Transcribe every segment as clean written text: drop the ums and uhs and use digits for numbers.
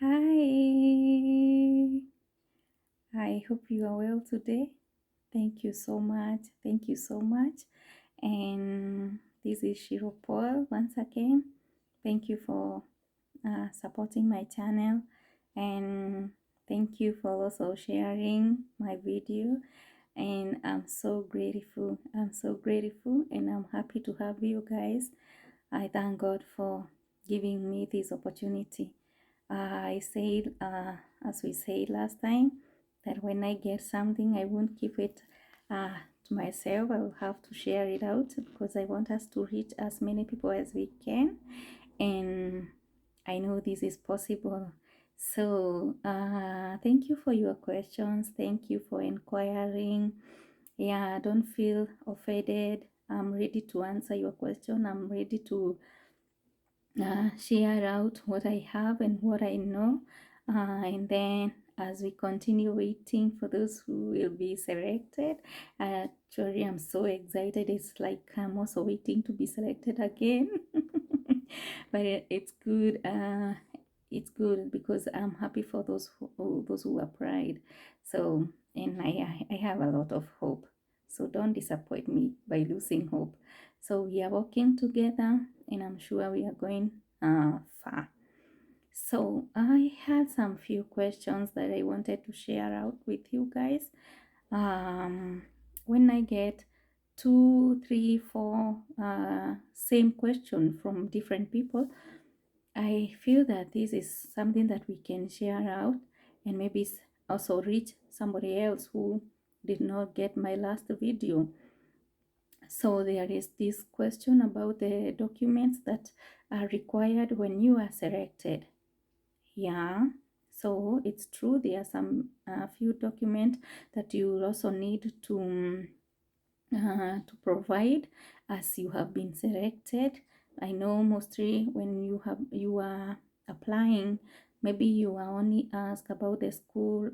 Hi, I hope you are well today. Thank you so much. Thank you so much. And this is Shiro Paul once again. Thank you for supporting my channel, and thank you for also sharing my video. And I'm so grateful. I'm so grateful, and I'm happy to have you guys. I thank God for giving me this opportunity. I said, as we said last time, that when I get something, I won't keep it to myself. I will have to share it out because I want us to reach as many people as we can. And I know this is possible. So, thank you for your questions. Thank you for inquiring. Yeah, don't feel offended. I'm ready to answer your question. I'm ready to share out what I have and what I know. And then as we continue waiting for those who will be selected, actually I'm so excited. It's like I'm also waiting to be selected again. But it's good. It's good because I'm happy for those who applied. So, and I have a lot of hope. So don't disappoint me by losing hope. So we are working together, and I'm sure we are going far. So I had some few questions that I wanted to share out with you guys. When I get 2, 3, 4 same question from different people, I feel that this is something that we can share out and maybe also reach somebody else who did not get my last video. So there is this question about the documents that are required when you are selected. Yeah, so it's true there are some few documents that you will also need to provide as you have been selected. I know mostly when you are applying, maybe you are only asked about the school,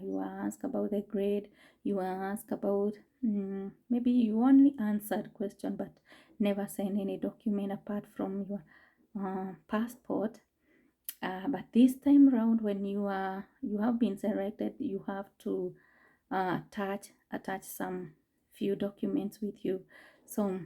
you are asked about the grade, you are asked about maybe you only answered question but never send any document apart from your passport. But this time around, when you have been selected, you have to attach some few documents with you. So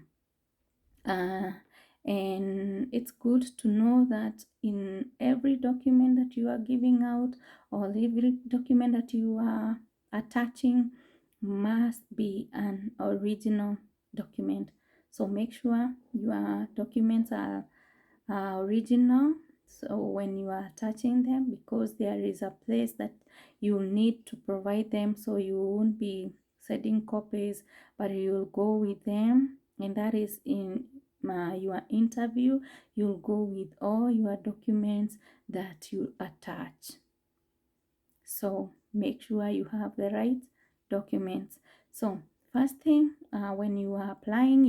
and it's good to know that in every document that you are giving out or every document that you are attaching must be an original document. So make sure your documents are original, so when you are attaching them, because there is a place that you need to provide them, so you won't be sending copies but you'll go with them, and that is in your interview. You'll go with all your documents that you attach. So make sure you have the right documents. So first thing, when you are applying,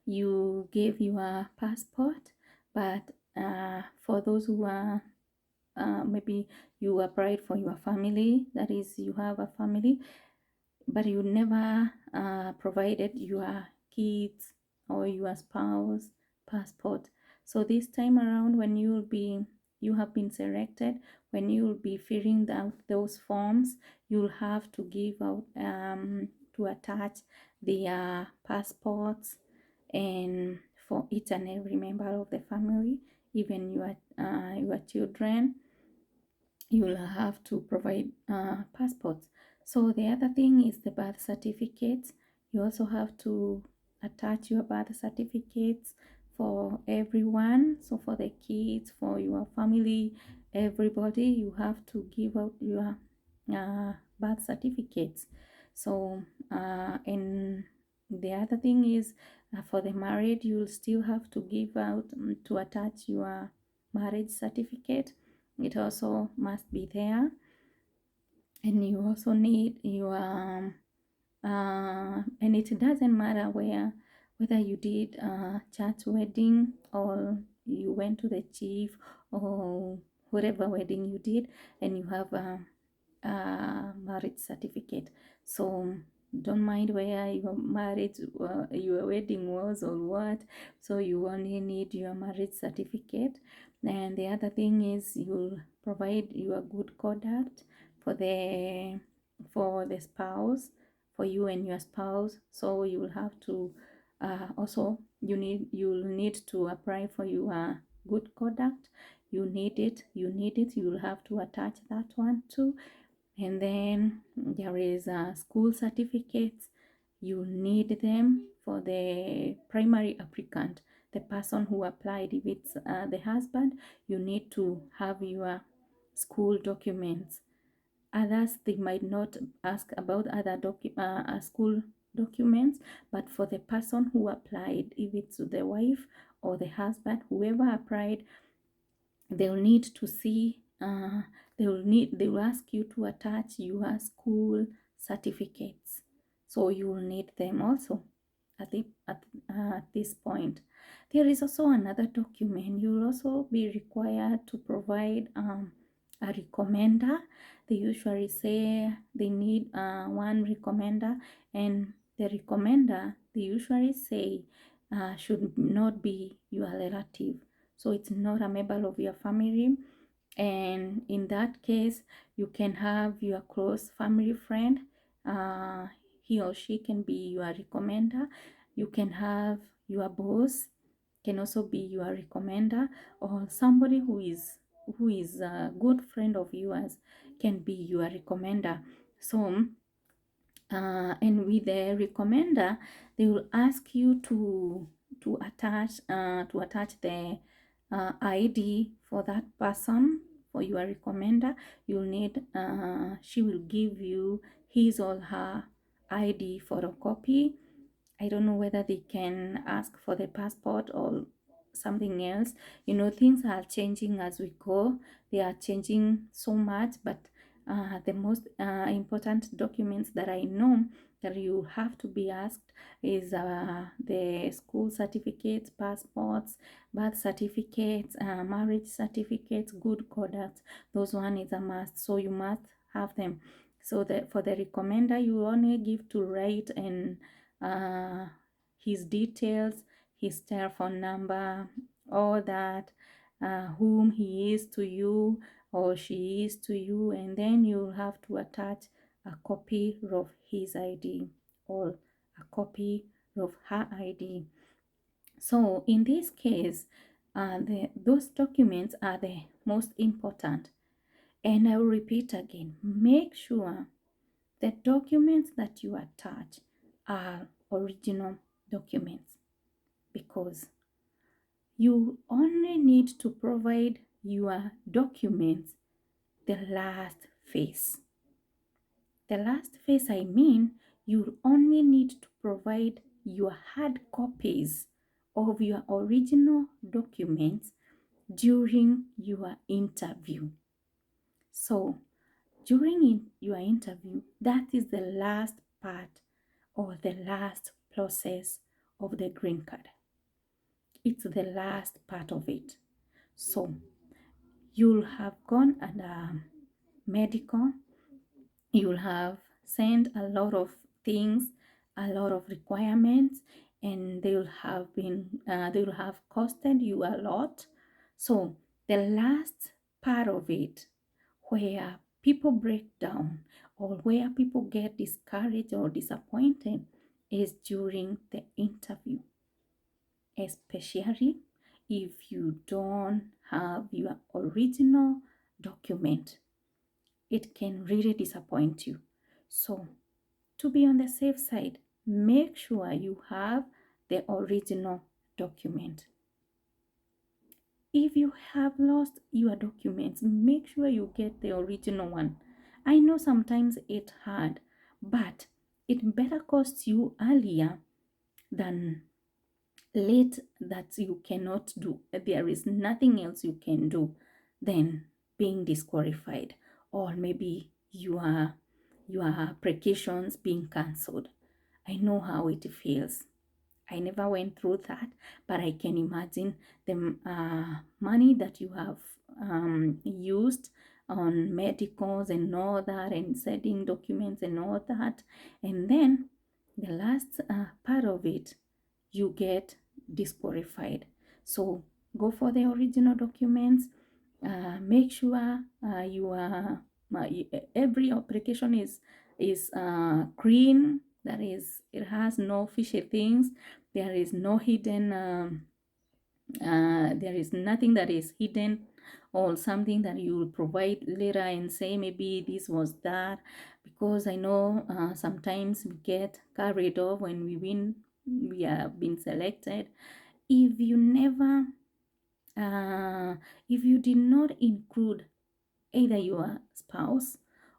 you gave your passport, but for those who are maybe you applied for your family, that is you have a family but you never provided your kids or your spouse passport. So this time around, when you have been selected, when you will be filling out those forms, you'll have to give out to attach their passports, and for each and every member of the family, even your children, you'll have to provide passports. So the other thing is the birth certificates. You also have to attach your birth certificates for everyone. So for the kids, for your family, everybody, you have to give out your birth certificates. So and the other thing is for the married, you'll still have to give out to attach your marriage certificate. It also must be there. And you also need your and it doesn't matter whether you did a church wedding or you went to the chief or whatever wedding you did, and you have a marriage certificate. So don't mind where your marriage your wedding was or what. So you only need your marriage certificate. And the other thing is you'll provide your good conduct for the spouse, for you and your spouse. So you will have to also you'll need to apply for your good conduct. You need it. You'll have to attach that one too. And then there is school certificates. You need them for the primary applicant, the person who applied. If it's the husband, you need to have your school documents. Others, they might not ask about other school documents, but for the person who applied, if it's the wife or the husband, whoever applied, they'll need to see they will ask you to attach your school certificates, so you will need them also at this point. There is also another document. You will also be required to provide a recommender. They usually say they need one recommender, and the recommender, they usually say should not be your relative, so it's not a member of your family. And in that case, you can have your close family friend. uh, he or she can be your recommender. You can have your boss, can also be your recommender, or somebody who is a good friend of yours can be your recommender. So and with the recommender, they will ask you to attach the ID for that person. For your recommender, you'll need she will give you his or her ID photocopy. I don't know whether they can ask for the passport or something else. Things are changing as we go. They are changing so much, but the most important documents that I know that you have to be asked is the school certificates, passports, birth certificates, marriage certificates, good conduct. Those one is a must, so you must have them. So for the recommender, you only give to write and his details, his telephone number, all that, whom he is to you or she is to you, and then you have to attach a copy of his ID or a copy of her ID. So in this case, those documents are the most important. And I will repeat again, make sure the documents that you attach are original documents, because you only need to provide your documents the last phase. The last phase, I mean, you only need to provide your hard copies of your original documents during your interview. So, during your interview, that is the last part or the last process of the green card. It's the last part of it. So, you'll have gone and medical, you'll have sent a lot of things, a lot of requirements, and they will have costed you a lot. So the last part of it, where people break down or where people get discouraged or disappointed, is during the interview, especially if you don't have your original document. It can really disappoint you. So, to be on the safe side, make sure you have the original document. If you have lost your documents, make sure you get the original one. I know sometimes it's hard, but it better cost you earlier than late that you cannot do. There is nothing else you can do than being disqualified, or maybe your applications being cancelled. I know how it feels. I never went through that, but I can imagine the money that you have used on medicals and all that, and sending documents and all that, and then the last part of it, you get disqualified. So go for the original documents. Make sure every application is clean. That is, it has no fishy things. There is no hidden. There is nothing that is hidden or something that you will provide later and say maybe this was that, because I know sometimes we get carried off when we have been selected. If you never if you did not include either your spouse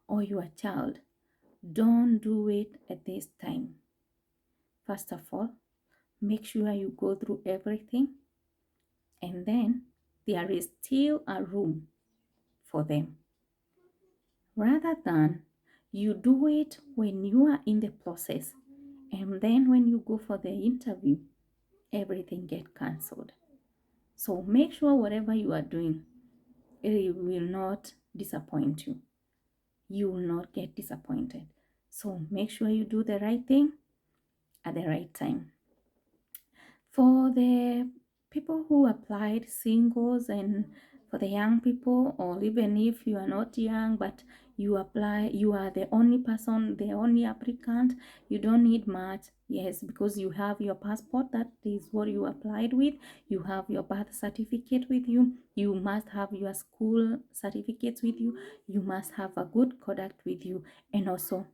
or your child, don't do it at this time. First of all, make sure you go through everything, and then there is still a room for them, rather than you do it when you are in the process, and then when you go for the interview, everything get cancelled. So make sure whatever you are doing, it will not disappoint you. You will not get disappointed. So make sure you do the right thing at the right time. For the people who applied, singles, and for the young people, or even if you are not young but you apply, you are the only person, the only applicant, you don't need much. Yes, because you have your passport, that is what you applied with. You have your birth certificate with you. You must have your school certificates with you. You must have a good conduct with you, and also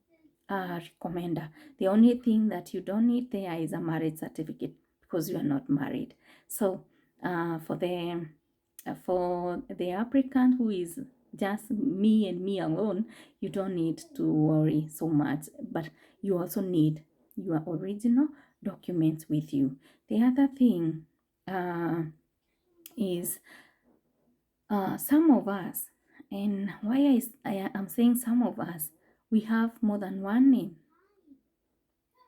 a recommender. The only thing that you don't need there is a marriage certificate, because you are not married. So for the applicant who is just me and me alone, you don't need to worry so much, but you also need your original documents with you. The other thing is some of us, and why I am saying some of us, we have more than one name.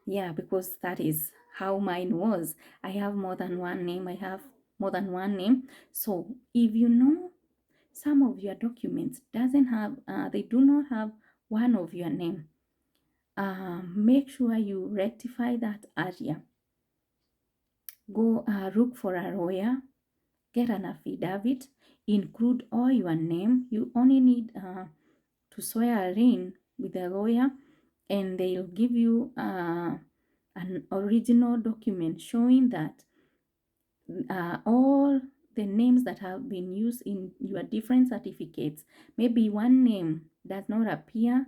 Yeah, because that is how mine was. I have more than one name. I have more than one name. So if you know some of your documents doesn't have, they do not have one of your name, make sure you rectify that area. Go look for a lawyer, get an affidavit, include all your name. You only need to swear in with a lawyer, and they'll give you an original document showing that all the names that have been used in your different certificates, maybe one name does not appear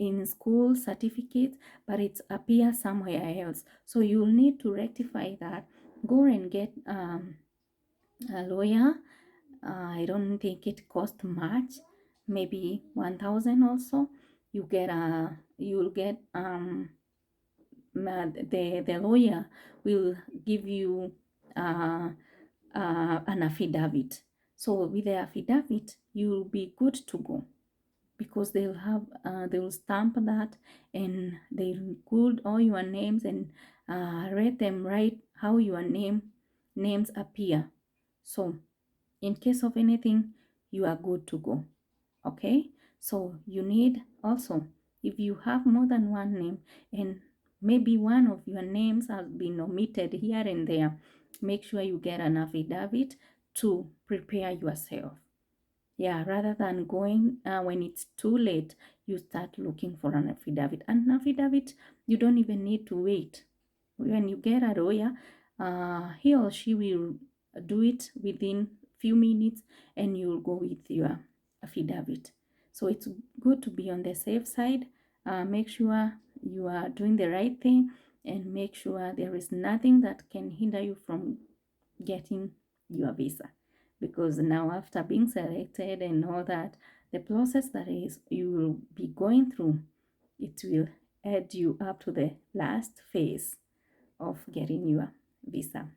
in school certificates, but it appears somewhere else. So you'll need to rectify that. Go and get a lawyer. I don't think it costs much, maybe 1,000 also. You'll get the lawyer will give you an affidavit. So with the affidavit, you'll be good to go, because they will stamp that, and they'll include all your names and read them right how your names appear. So in case of anything, you are good to go. Okay, so you need also, if you have more than one name and maybe one of your names has been omitted here and there, make sure you get an affidavit to prepare yourself. Yeah, rather than going when it's too late, you start looking for an affidavit. An affidavit, you don't even need to wait. When you get a lawyer, he or she will do it within few minutes, and you'll go with your affidavit. So it's good to be on the safe side. Make sure you are doing the right thing, and make sure there is nothing that can hinder you from getting your visa, because now after being selected and all that, the process that is you will be going through, it will add you up to the last phase of getting your visa.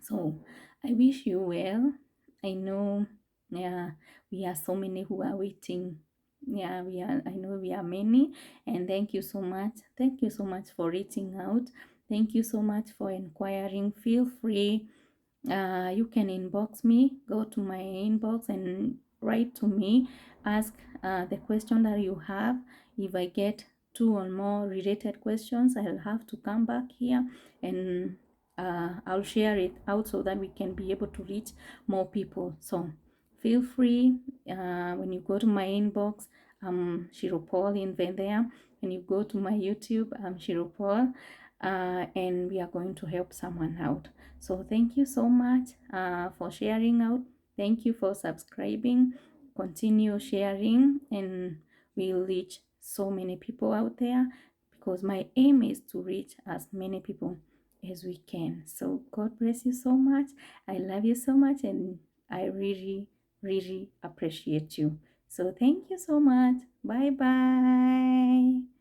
So I wish you well. I know, yeah, we are so many who are waiting. Yeah, I know we are many, and thank you so much. Thank you so much for reaching out. Thank you so much for inquiring. Feel free, you can inbox me, go to my inbox and write to me, ask the question that you have. If I get two or more related questions, I'll have to come back here and I'll share it out so that we can be able to reach more people. So feel free, when you go to my inbox, Shiro Paul in there. When you go to my YouTube, Shiro Paul, and we are going to help someone out. So thank you so much for sharing out. Thank you for subscribing. Continue sharing, and we'll reach so many people out there, because my aim is to reach as many people as we can. So God bless you so much. I love you so much, and I really, really appreciate you. So thank you so much. Bye bye.